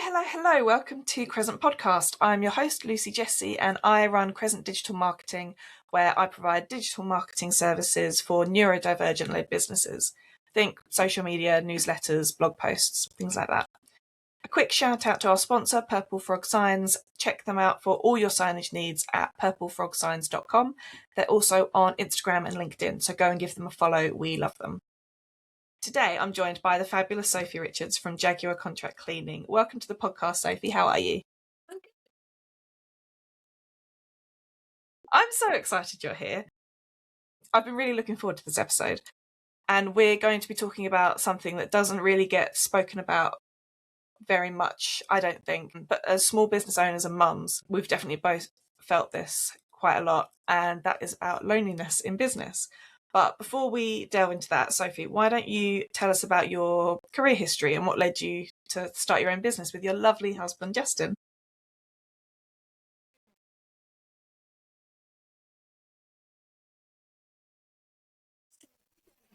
Hello. Welcome to Crescent Podcast. I'm your host, Lucy Jessie, and I run Crescent Digital Marketing, where I provide digital marketing services for neurodivergent-led businesses. Think social media, newsletters, blog posts, things like that. A quick shout out to our sponsor, Purple Frog Signs. Check them out for all your signage needs at purplefrogsigns.com. They're also on Instagram and LinkedIn, so go and give them a follow. We love them. Today, I'm joined by the fabulous Sophie Richards from Jaguar Contract Cleaning. Welcome to the podcast, Sophie. How are you? I'm so excited you're here. I've been really looking forward to this episode. And we're going to be talking about something that doesn't really get spoken about very much, I don't think. But as small business owners and mums, we've definitely both felt this quite a lot. And that is about loneliness in business. But before we delve into that, Sophie, why don't you tell us about your career history and what led you to start your own business with your lovely husband, Justin?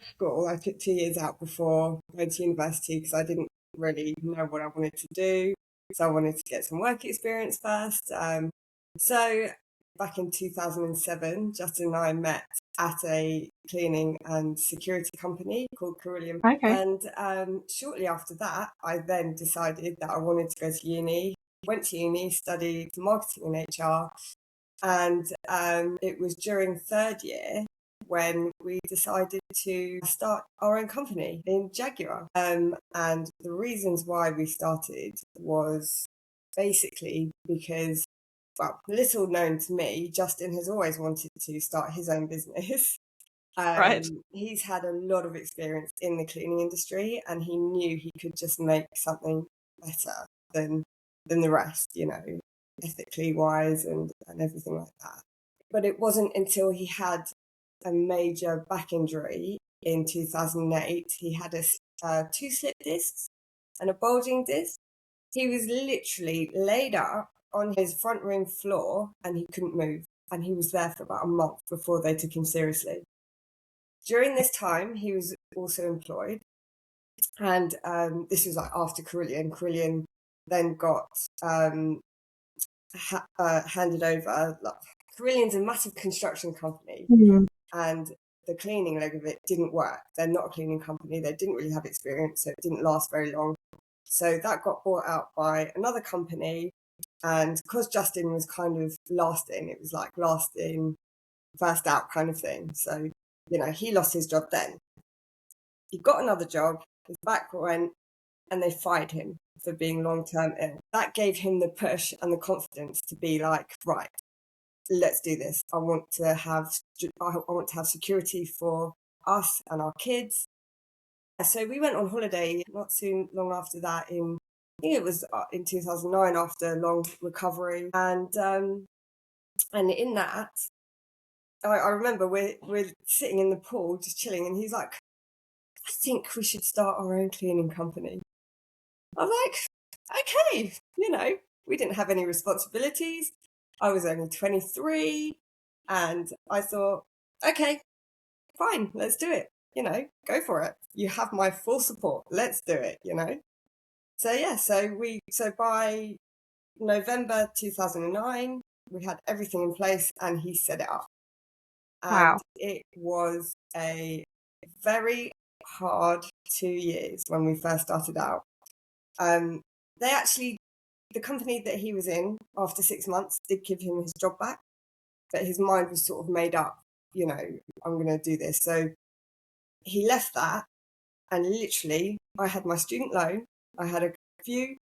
School. I took 2 years out before going to university because I didn't really know what I wanted to do. So I wanted to get some work experience first. So back in 2007, Justin and I met at a cleaning and security company called Carillion. Okay. And shortly after that, I then decided that I wanted to go to uni. Went to uni, studied marketing and HR. And it was during third year when we decided to start our own company in Jaguar. And the reasons why we started was basically because, well, little known to me, Justin has always wanted to start his own business. Right. He's had a lot of experience in the cleaning industry, and he knew he could just make something better than the rest, ethically wise and everything like that. But it wasn't until he had a major back injury in 2008. He had two slip discs and a bulging disc. He was literally laid up on his front room floor and he couldn't move. And he was there for about a month before they took him seriously. During this time, he was also employed. And this was like after Carillion. Carillion then got handed over. Carillion's a massive construction company. And the cleaning leg of it didn't work. They're not a cleaning company. They didn't really have experience, so it didn't last very long. So that got bought out by another company. And because Justin was kind of last in, it was like last in, first out kind of thing. So, he lost his job then. He got another job, his back went, and they fired him for being long-term ill. That gave him the push and the confidence to be like, right, let's do this. I want to have security for us and our kids. So we went on holiday not long after that I think it was in 2009 after a long recovery. And in that, I remember we're sitting in the pool just chilling, and he's like, I think we should start our own cleaning company. I'm like, okay, we didn't have any responsibilities. I was only 23, and I thought, okay, fine, let's do it. Go for it. You have my full support. Let's do it. So by November 2009, we had everything in place, and he set it up. And Wow. It was a very hard 2 years when we first started out. The company that he was in, after 6 months, did give him his job back, but his mind was sort of made up, I'm going to do this. So he left that, and literally I had my student loan. I had a few,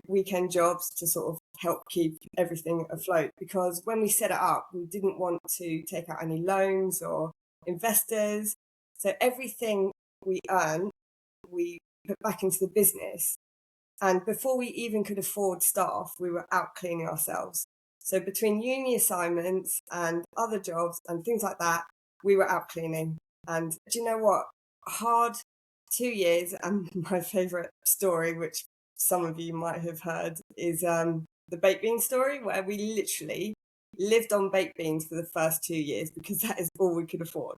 weekend jobs to sort of help keep everything afloat, because when we set it up, we didn't want to take out any loans or investors. So everything we earned, we put back into the business. And before we even could afford staff, we were out cleaning ourselves. So between uni assignments and other jobs and things like that, we were out cleaning. And do you know what? Hard 2 years. And my favourite story, which some of you might have heard, is the baked bean story, where we literally lived on baked beans for the first 2 years because that is all we could afford.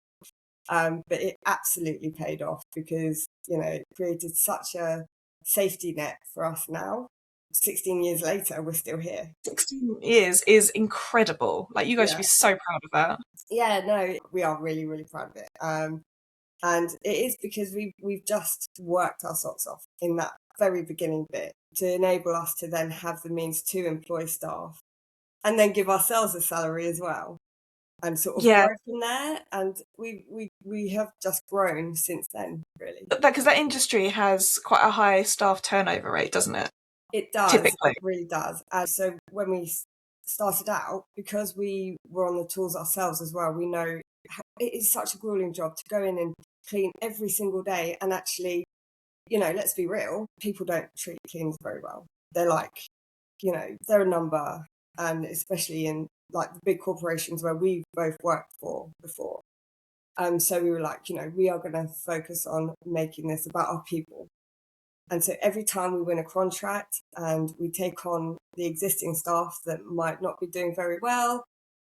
But it absolutely paid off because, it created such a safety net for us now. 16 years later, we're still here. 16 years is incredible. Like, you guys should be so proud of that. Yeah, no, we are really, really proud of it. And it is because we've just worked our socks off in that very beginning bit to enable us to then have the means to employ staff and then give ourselves a salary as well, and sort of grow from there. And we have just grown since then, really. Because that industry has quite a high staff turnover rate, doesn't it? It does. Typically. It really does. And so when we started out, because we were on the tools ourselves as well, we know it is such a grueling job to go in and clean every single day. And actually, you know, let's be real, people don't treat cleaners very well. They're like, you know, they're a number, and especially in like the big corporations where we've both worked for before. So we were like, you know, we are going to focus on making this about our people. And so every time we win a contract and we take on the existing staff that might not be doing very well,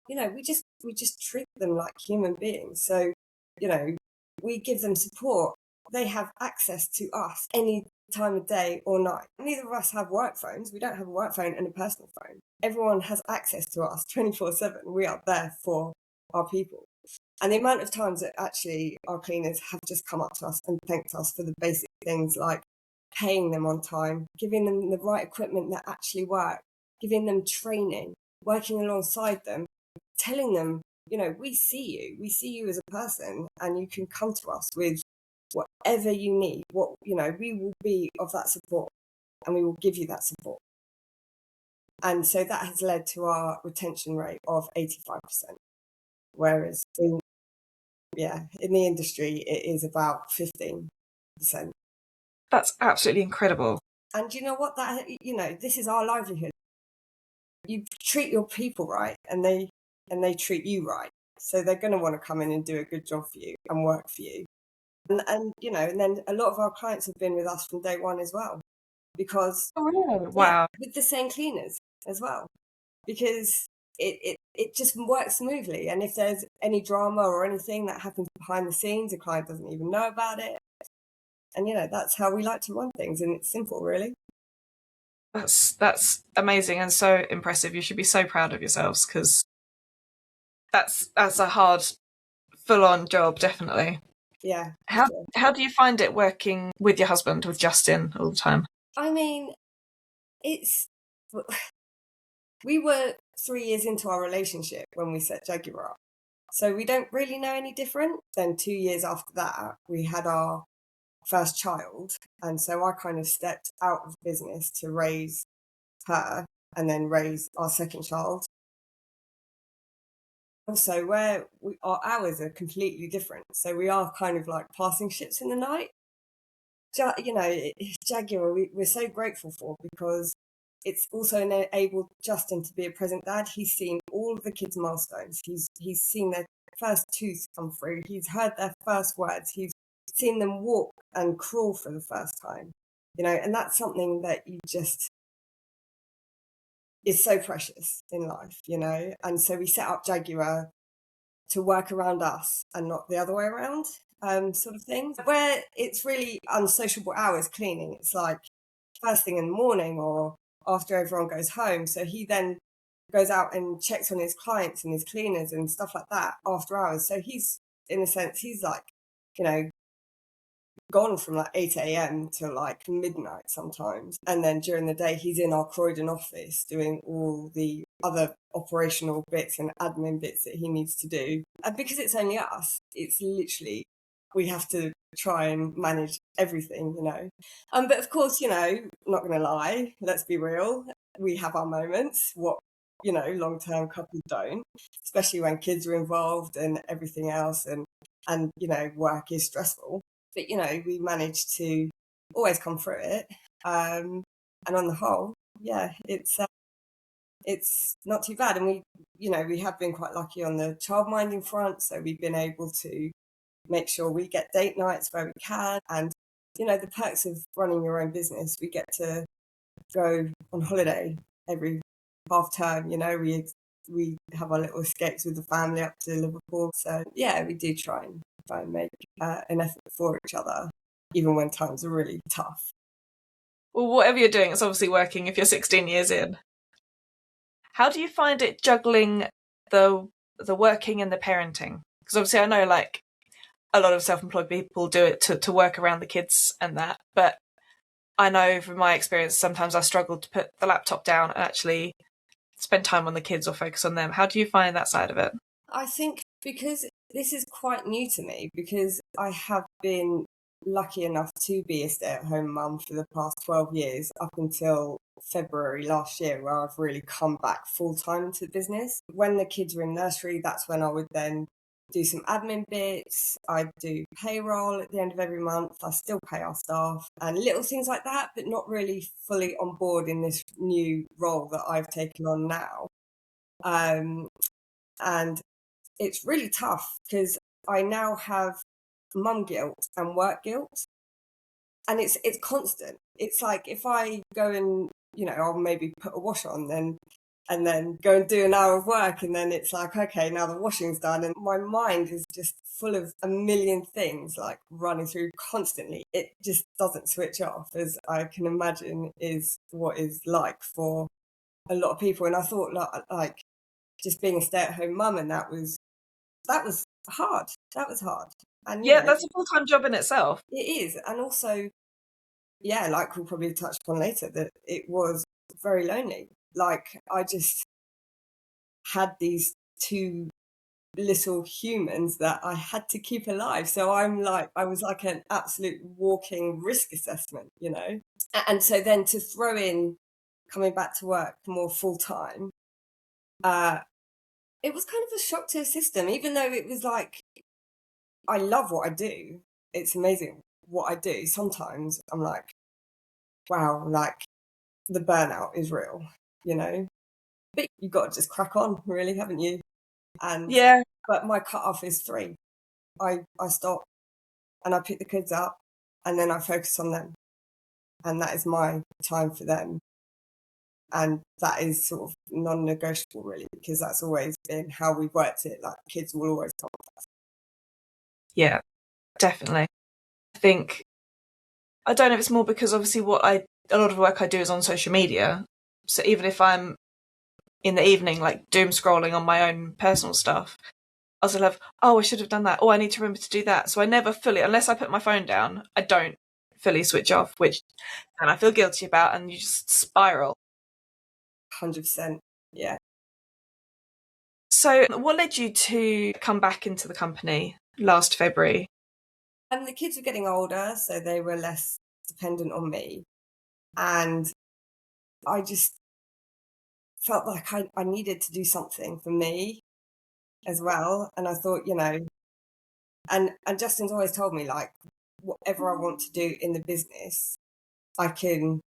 you know, we just treat them like human beings. So, you know, we give them support. They have access to us any time of day or night. Neither of us have work phones. We don't have a work phone and a personal phone. Everyone has access to us 24/7. We are there for our people. And the amount of times that actually our cleaners have just come up to us and thanked us for the basic things like paying them on time, giving them the right equipment that actually work, giving them training, working alongside them, telling them, you know, we see you as a person, and you can come to us with whatever you need. What, you know, we will be of that support and we will give you that support. And so that has led to our retention rate of 85%. Whereas in the industry, it is about 15%. That's absolutely incredible. And you know what? That, you know, this is our livelihood. You treat your people right, and they treat you right. So they're going to want to come in and do a good job for you and work for you. And you know, and then a lot of our clients have been with us from day one as well, because wow, with the same cleaners as well, because it just works smoothly. And if there's any drama or anything that happens behind the scenes, the client doesn't even know about it. And, you know, that's how we like to run things. And it's simple, really. That's amazing and so impressive. You should be so proud of yourselves, because that's a hard, full-on job, definitely. Yeah. How do you find it working with your husband, with Justin, all the time? I mean, we were 3 years into our relationship when we set Jaguar up. So we don't really know any different. Then 2 years after that, we had our first child. And so I kind of stepped out of business to raise her and then raise our second child. Also, where our hours are completely different. So we are kind of like passing ships in the night. You know, Jaguar, we're so grateful for, because it's also enabled Justin to be a present dad. He's seen all of the kids' milestones. He's seen their first tooth come through. He's heard their first words. He's seen them walk and crawl for the first time. You know, and that's something that you just is so precious in life, you know. And so we set up Jaguar to work around us and not the other way around, sort of thing. Where it's really unsociable hours cleaning. It's like first thing in the morning or after everyone goes home. So he then goes out and checks on his clients and his cleaners and stuff like that after hours. So he's, in a sense, he's like, you know, gone from like 8 a.m. to like midnight sometimes. And then during the day, he's in our Croydon office doing all the other operational bits and admin bits that he needs to do. And because it's only us, it's literally, we have to try and manage everything, you know. But of course, you know, not going to lie, let's be real, we have our moments, what, you know, long-term couples don't, especially when kids are involved and everything else, and you know, work is stressful. But, you know, we managed to always come through it. And on the whole, yeah, it's not too bad. And we, you know, we have been quite lucky on the childminding front. So we've been able to make sure we get date nights where we can. And, you know, the perks of running your own business, we get to go on holiday every half term. You know, we have our little escapes with the family up to Liverpool. So, yeah, we do try and make an effort for each other, even when times are really tough. Well, whatever you're doing, it's obviously working if you're 16 years in. How do you find it juggling the working and the parenting? Because obviously I know like a lot of self-employed people do it to work around the kids and that, but I know from my experience sometimes I struggle to put the laptop down and actually spend time on the kids or focus on them. How do you find that side of it? I think because this is quite new to me, because I have been lucky enough to be a stay-at-home mum for the past 12 years, up until February last year, where I've really come back full-time into the business. When the kids were in nursery, that's when I would then do some admin bits. I do payroll at the end of every month. I still pay our staff and little things like that, but not really fully on board in this new role that I've taken on now. And it's really tough because I now have mum guilt and work guilt, and it's constant. It's like if I go and I'll maybe put a wash on, and then go and do an hour of work, and then it's like, okay, now the washing's done, and my mind is just full of a million things like running through constantly. It just doesn't switch off, as I can imagine is what is like for a lot of people. And I thought like just being a stay-at-home mum, and that was hard. That was hard. And Yeah, that's a full-time job in itself. it is. And also, yeah, like we'll probably touch upon later, that it was very lonely. Like I just had these two little humans that I had to keep alive. So I was like an absolute walking risk assessment, And so then to throw in coming back to work more full time, it was kind of a shock to the system, even though it was like, I love what I do. It's amazing what I do. Sometimes I'm like, wow, like the burnout is real, But you've got to just crack on, really, haven't you? And Yeah. But my cut-off is 3. I stop and I pick the kids up and then I focus on them. And that is my time for them. And that is sort of non-negotiable, really, because that's always been how we've worked it. Like kids will always come first. Yeah, definitely. I think, I don't know if it's more because obviously a lot of the work I do is on social media. So even if I'm in the evening, like doom scrolling on my own personal stuff, I still have, I should have done that. I need to remember to do that. So I never fully, unless I put my phone down, I don't fully switch off, and I feel guilty about, and you just spiral. 100%. Yeah. So what led you to come back into the company last February? And the kids were getting older, so they were less dependent on me. And I just felt like I needed to do something for me as well. And I thought, and Justin's always told me, like, whatever I want to do in the business, I can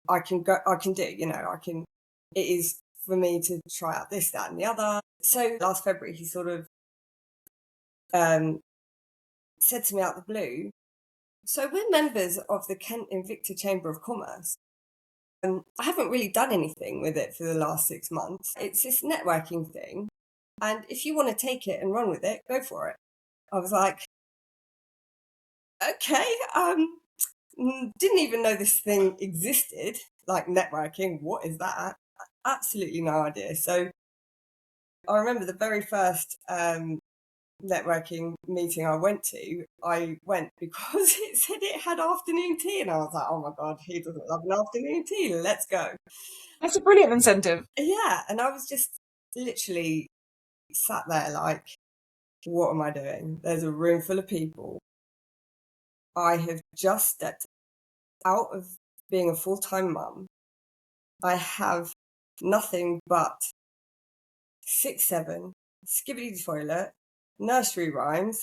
do, it is for me to try out this, that, and the other. So last February, he sort of said to me out the blue, so we're members of the Kent Invicta Chamber of Commerce. I haven't really done anything with it for the last 6 months. It's this networking thing. And if you want to take it and run with it, go for it. I was like, okay, didn't even know this thing existed, like networking. What is that? Absolutely no idea. So I remember the very first networking meeting I went because it said it had afternoon tea, and I was like, oh my god, who doesn't love an afternoon tea? Let's go. That's a brilliant incentive. Yeah. And I was just literally sat there like, what am I doing? There's a room full of people. I have just stepped out of being a full-time mum. I have nothing but 6-7, skibbity toilet, nursery rhymes,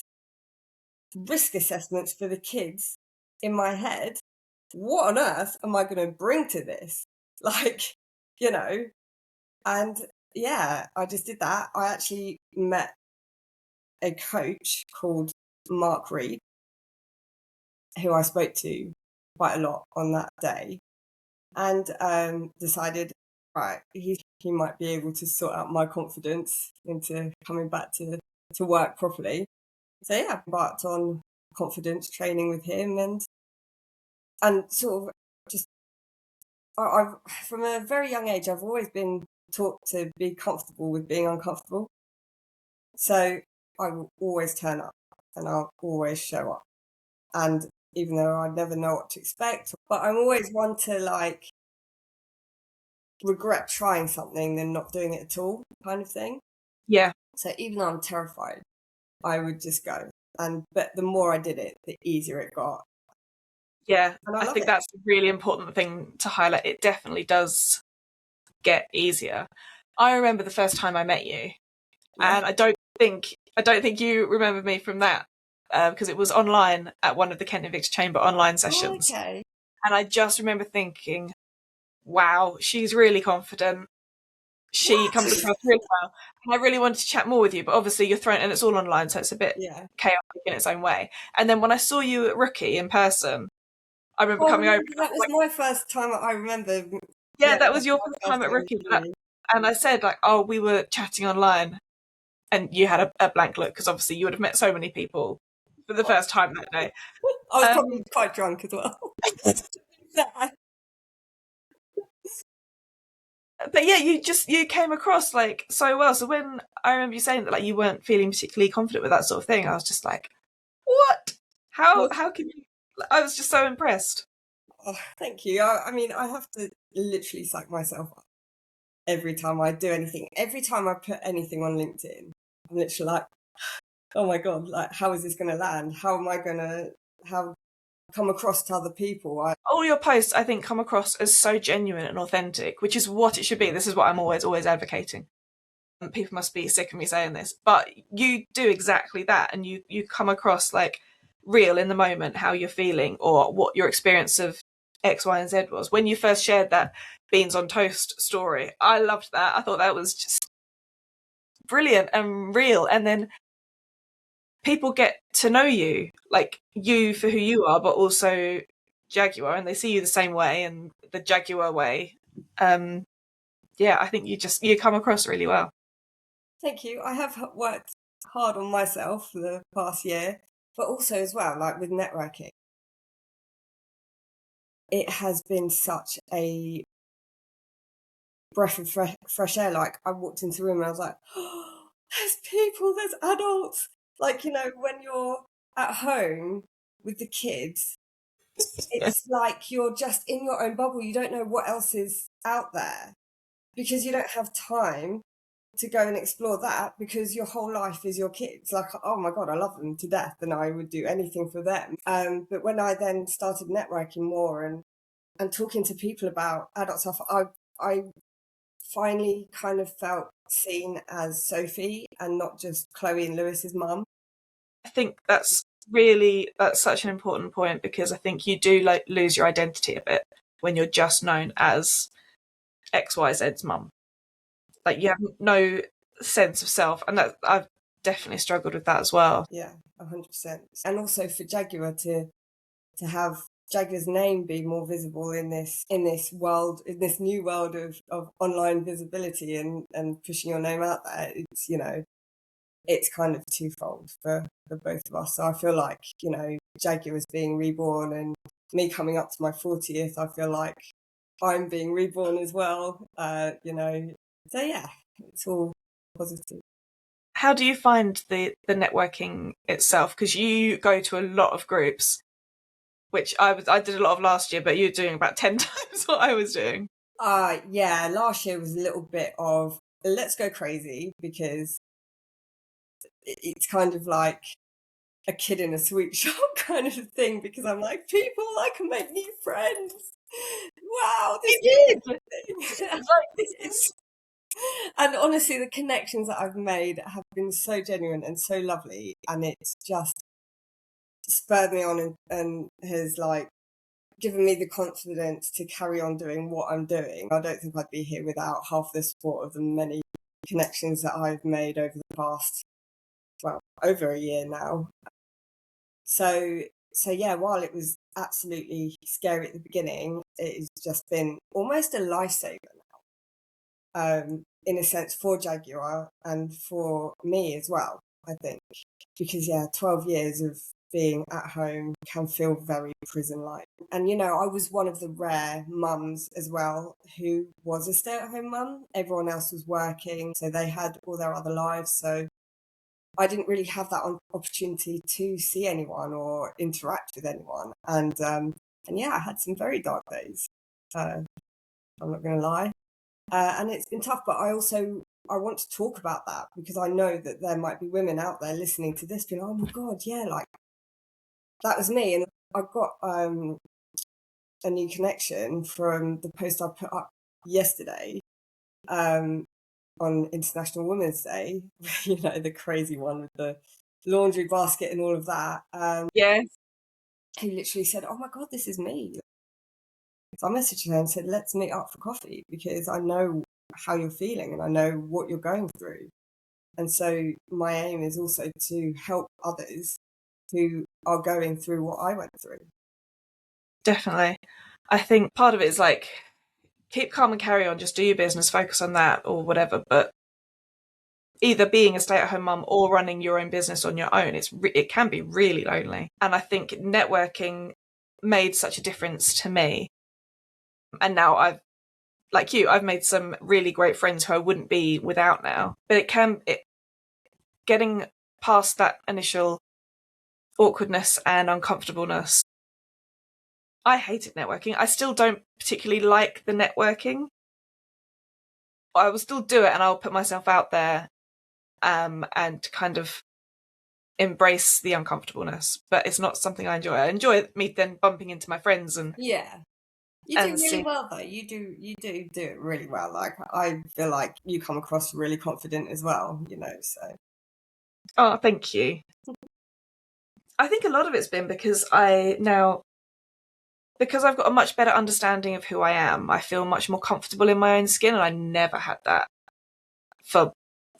risk assessments for the kids in my head. What on earth am I going to bring to this? Like, and yeah, I just did that. I actually met a coach called Mark Reed, who I spoke to quite a lot on that day, and decided, right, he might be able to sort out my confidence into coming back to work properly. So yeah, embarked on confidence training with him, and sort of I've from a very young age, I've always been taught to be comfortable with being uncomfortable. So I will always turn up and I'll always show up. And even though I never know what to expect, but I'm always one to like regret trying something than not doing it at all kind of thing. Yeah. So even though I'm terrified, I would just go. But the more I did it, the easier it got. Yeah, And I I love think it. that's a really important thing to highlight. It definitely does get easier. I remember the first time I met you, Yeah. and I don't think you remember me from that, because it was online at one of the Kent Invictus Chamber online sessions. Oh, okay. And I just remember thinking, wow, she's really confident. She comes across really well. And I really wanted to chat more with you, but obviously you're thrown, and it's all online, so it's a bit Yeah. chaotic in its own way. And then when I saw you at Rookie in person, I remember Oh, coming over. that was my first time. I remember. Yeah, that That was your was first my time first at Rookie. interview. And I said, like, oh, we were chatting online, and you had a blank look, because obviously you would have met so many people for the first time that day. I was probably quite drunk as well. But yeah, you came across like so well. So when I remember you saying that like you weren't feeling particularly confident with that sort of thing, I was just like, what? How can you? I was just so impressed. Oh, thank you. I mean, I have to literally psych myself up every time I do anything. Every time I put anything on LinkedIn, I'm literally like, oh my God, like, how is this going to land? How am I going to come across to other people? All your posts, I think, come across as so genuine and authentic, which is what it should be. This is what I'm always advocating. And people must be sick of me saying this, but you do exactly that, and you come across like real in the moment, how you're feeling or what your experience of X, Y, and Z was. When you first shared that beans on toast story, I loved that. I thought that was just brilliant and real. And then people get to know you, like you for who you are, but also Jaguar, and they see you the same way and the Jaguar way. Yeah, I think you come across really well. Thank you. I have worked hard on myself for the past year, but also as well, like with networking, it has been such a breath of fresh air. Like I walked into the room and I was like, oh, there's people, there's adults. Like, when you're at home with the kids, it's like you're just in your own bubble. You don't know what else is out there because you don't have time to go and explore that because your whole life is your kids. Like, oh my God, I love them to death and I would do anything for them. But when I then started networking more and talking to people about adult stuff, I finally kind of felt seen as Sophie and not just Chloe and Lewis's mum. I think that's such an important point, because I think you do like lose your identity a bit when you're just known as XYZ's mum. Like you have no sense of self, and that I've definitely struggled with that as well. Yeah, 100%. And also for Jaguar to have Jaguar's name be more visible in this world, in this new world of online visibility and pushing your name out there. It's it's kind of twofold for both of us. So I feel like Jaguar is being reborn, and me coming up to my 40th, I feel like I'm being reborn as well. So yeah, it's all positive. How do you find the networking itself? Because you go to a lot of groups, which I did a lot of last year, but you're doing about 10 times what I was doing. Yeah, last year was a little bit of let's go crazy because it's kind of like a kid in a sweet shop kind of thing, because I'm like, people, I can make new friends. Wow, this You did. and honestly, the connections that I've made have been so genuine and so lovely, and it's just spurred me on and has like given me the confidence to carry on doing what I'm doing. I don't think I'd be here without half the support of the many connections that I've made over the past, well, over a year now. So yeah, while it was absolutely scary at the beginning, it has just been almost a lifesaver now, in a sense, for Jaguar and for me as well, I think. Because 12 years of being at home can feel very prison-like. And, you know, I was one of the rare mums as well who was a stay-at-home mum. Everyone else was working, so they had all their other lives. So I didn't really have that opportunity to see anyone or interact with anyone. And yeah, I had some very dark days. I'm not going to lie. And it's been tough, but I want to talk about that because I know that there might be women out there listening to this being, oh my God, yeah, like that was me. And I got a new connection from the post I put up yesterday on International Women's Day, you know, the crazy one with the laundry basket and all of that. Yes. Who literally said, oh my God, this is me. So I messaged her and said, let's meet up for coffee because I know how you're feeling and I know what you're going through. And so my aim is also to help others who are going through what I went through. Definitely. I think part of it is like, keep calm and carry on, just do your business, focus on that or whatever. But either being a stay-at-home mum or running your own business on your own, it can be really lonely. And I think networking made such a difference to me. And now I've made some really great friends who I wouldn't be without now. But getting past that initial awkwardness and uncomfortableness. I hated networking. I still don't particularly like the networking. I will still do it and I'll put myself out there and kind of embrace the uncomfortableness. But it's not something I enjoy. I enjoy me then bumping into my friends and yeah. You do really well though. You do it really well. Like I feel like you come across really confident as well, you know, so. Oh, thank you. I think a lot of it's been because I've got a much better understanding of who I am. I feel much more comfortable in my own skin and I never had that for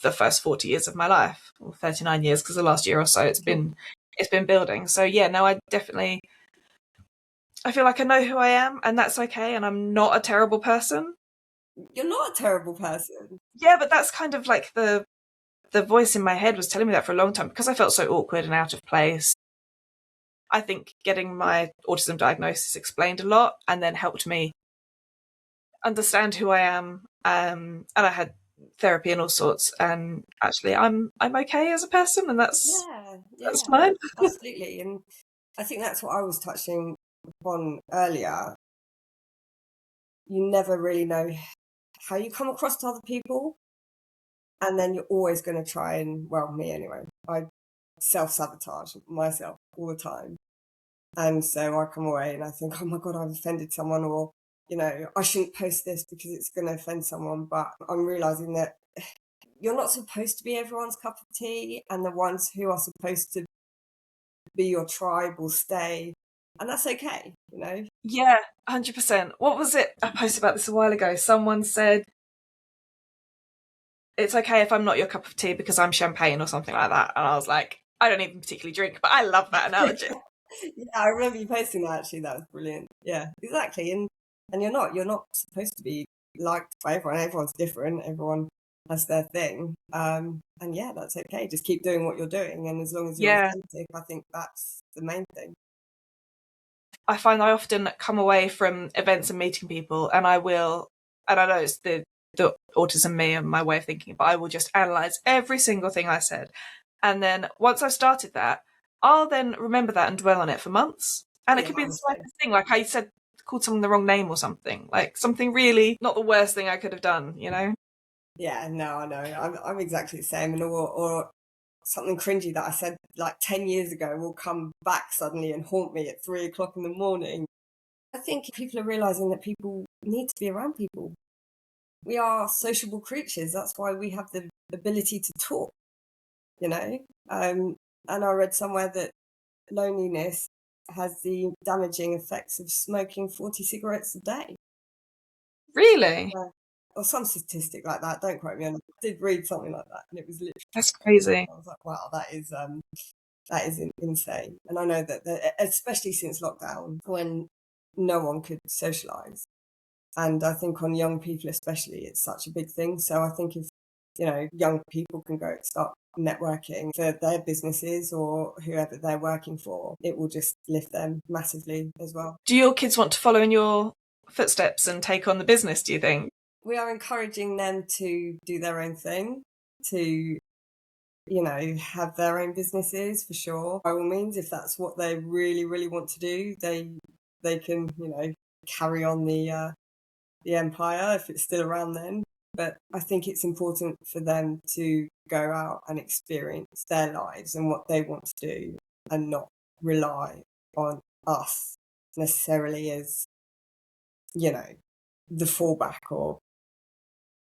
the first 40 years of my life, or 39 years because the last year or so it's been building. So yeah, no, I feel like I know who I am and that's okay and I'm not a terrible person. You're not a terrible person. Yeah, but that's kind of like the voice in my head was telling me that for a long time because I felt so awkward and out of place. I think getting my autism diagnosis explained a lot and then helped me understand who I am. And I had therapy and all sorts. And actually, I'm okay as a person, and that's fine. Absolutely. And I think that's what I was touching upon earlier. You never really know how you come across to other people, and then you're always going to try and, well, me anyway, I self-sabotage myself all the time. And so I come away and I think, oh my God, I've offended someone, or, you know, I shouldn't post this because it's going to offend someone. But I'm realizing that you're not supposed to be everyone's cup of tea, and the ones who are supposed to be your tribe will stay. And that's okay, you know? Yeah, 100%. What was it? I posted about this a while ago. Someone said, it's okay if I'm not your cup of tea because I'm champagne or something like that. And I was like, I don't even particularly drink, but I love that analogy. Yeah, I remember you posting that actually. That was brilliant. Yeah, exactly. And you're not supposed to be liked by everyone. Everyone's different. Everyone has their thing. And yeah, that's okay. Just keep doing what you're doing. And as long as you're authentic, I think that's the main thing. I find I often come away from events and meeting people and I know it's the autism me and my way of thinking, but I will just analyze every single thing I said. And then once I've started that, I'll then remember that and dwell on it for months. And it could be the slightest thing, like I said, called someone the wrong name or something, like something really not the worst thing I could have done, you know? Yeah, no, I know. I'm exactly the same. And or something cringy that I said like 10 years ago will come back suddenly and haunt me at 3 o'clock in the morning. I think people are realizing that people need to be around people. We are sociable creatures. That's why we have the ability to talk, you know? And I read somewhere that loneliness has the damaging effects of smoking 40 cigarettes a day. Really? Or some statistic like that. Don't quote me on it. I did read something like that, and it was literally... That's crazy. I was like, wow, that is insane. And I know that especially since lockdown, when no one could socialise, and I think on young people especially, it's such a big thing. So I think if, you know, young people can start networking for their businesses or whoever they're working for, it will just lift them massively as well. Do your kids want to follow in your footsteps and take on the business, do you think? We are encouraging them to do their own thing, to, you know, have their own businesses for sure. By all means, if that's what they really, really want to do, they can, you know, carry on the empire if it's still around then. But I think it's important for them to go out and experience their lives and what they want to do and not rely on us necessarily as, you know, the fallback or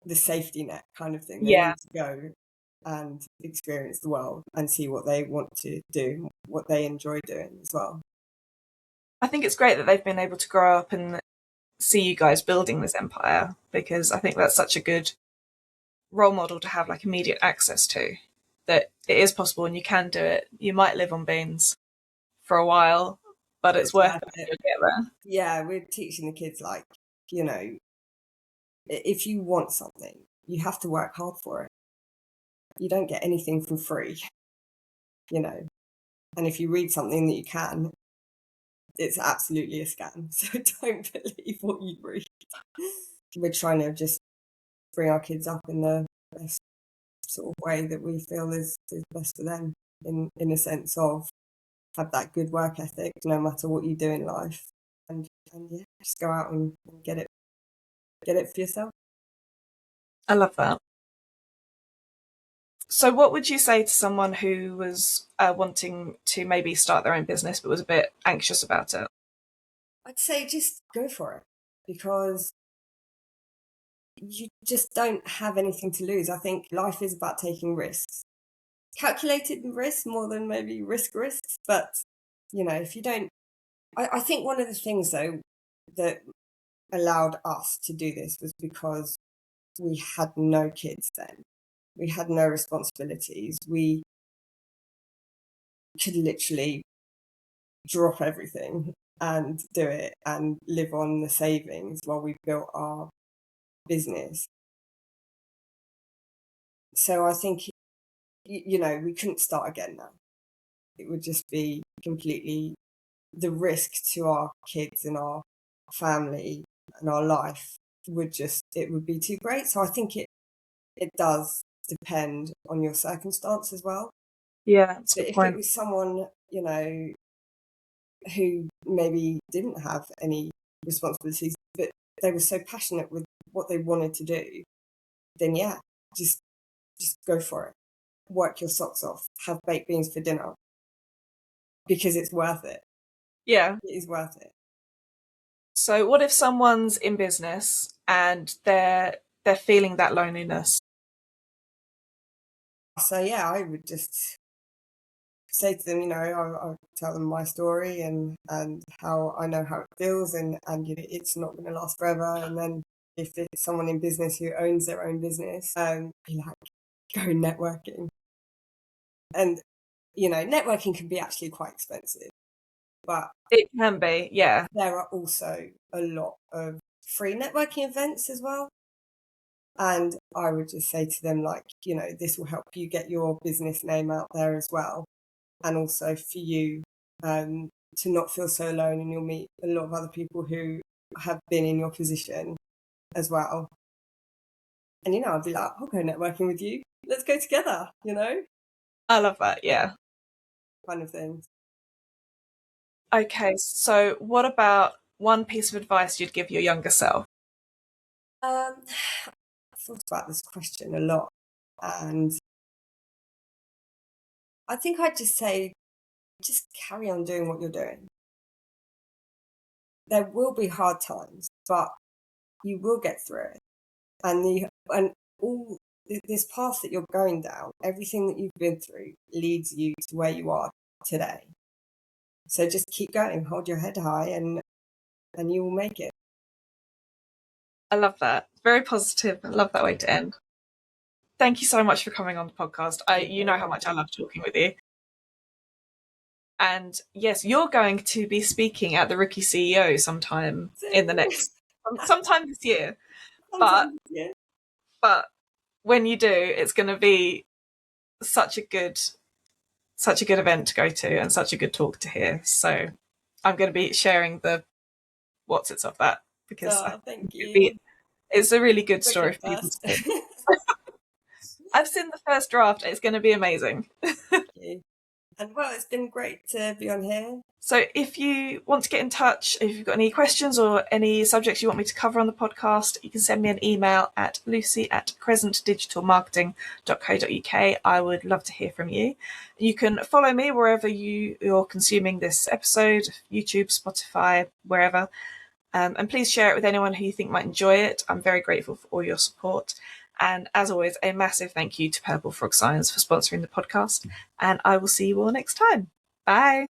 the safety net kind of thing. They need to go and experience the world and see what they want to do, what they enjoy doing as well. I think it's great that they've been able to grow up and see you guys building this empire, because I think that's such a good role model to have like immediate access to, that it is possible and you can do it. You might live on beans for a while, but it's worth it when you get there. Yeah, we're teaching the kids, like, you know, if you want something, you have to work hard for it. You don't get anything for free, you know. And if you read something that you can, it's absolutely a scam. So don't believe what you read. We're trying to just bring our kids up in the best sort of way that we feel is best for them, in a sense of have that good work ethic no matter what you do in life, and yeah, just go out and get it for yourself. I love that. So what would you say to someone who was wanting to maybe start their own business but was a bit anxious about it? I'd say just go for it, because you just don't have anything to lose. I think life is about taking risks, calculated risks more than maybe risks. But, you know, if you don't, I think one of the things though that allowed us to do this was because we had no kids then. We had no responsibilities. We could literally drop everything and do it and live on the savings while we built our business. So I think, you know, we couldn't start again now. It would just be completely the risk to our kids and our family and our life it would be too great. So I think it does depend on your circumstance as well. Yeah, that's a But good if point. it was someone, you know, who maybe didn't have any responsibilities, but they were so passionate with what they wanted to do, then yeah, just go for it. Work your socks off. Have baked beans for dinner, because it's worth it. Yeah. It is worth it. So what if someone's in business and they're feeling that loneliness? So yeah, I would just say to them, you know, I'll tell them my story and how I know how it feels, and you know, it's not going to last forever. And then if it's someone in business who owns their own business, be like, go networking. And, you know, networking can be actually quite expensive, but It can be, yeah. there are also a lot of free networking events as well. And I would just say to them, like, you know, this will help you get your business name out there as well. And also for you to not feel so alone, and you'll meet a lot of other people who have been in your position as well. And, you know, I'd be like, I'll go networking with you. Let's go together, you know? I love that, yeah. Kind of things. Okay, so what about one piece of advice you'd give your younger self? I've thought about this question a lot, and I think I'd just say, just carry on doing what you're doing. There will be hard times, but you will get through it. And all this path that you're going down, everything that you've been through leads you to where you are today. So just keep going, hold your head high, and you will make it. I love that. Very positive. I love that way to end. Thank you so much for coming on the podcast. You know how much I love talking with you. And yes, you're going to be speaking at the Rookie CEO sometime in the sometime this year. But when you do, it's going to be such a good event to go to and such a good talk to hear. So I'm going to be sharing the what's-its of that, because thank you. It's a really good story for people to hear. I've seen the first draft. It's going to be amazing. Thank you. And well, it's been great to be on here. So if you want to get in touch, if you've got any questions or any subjects you want me to cover on the podcast, you can send me an email at lucy@crescentdigitalmarketing.co.uk. I would love to hear from you. You can follow me wherever you're consuming this episode, YouTube, Spotify, wherever. And please share it with anyone who you think might enjoy it. I'm very grateful for all your support. And as always, a massive thank you to Purple Frog Science for sponsoring the podcast. And I will see you all next time. Bye.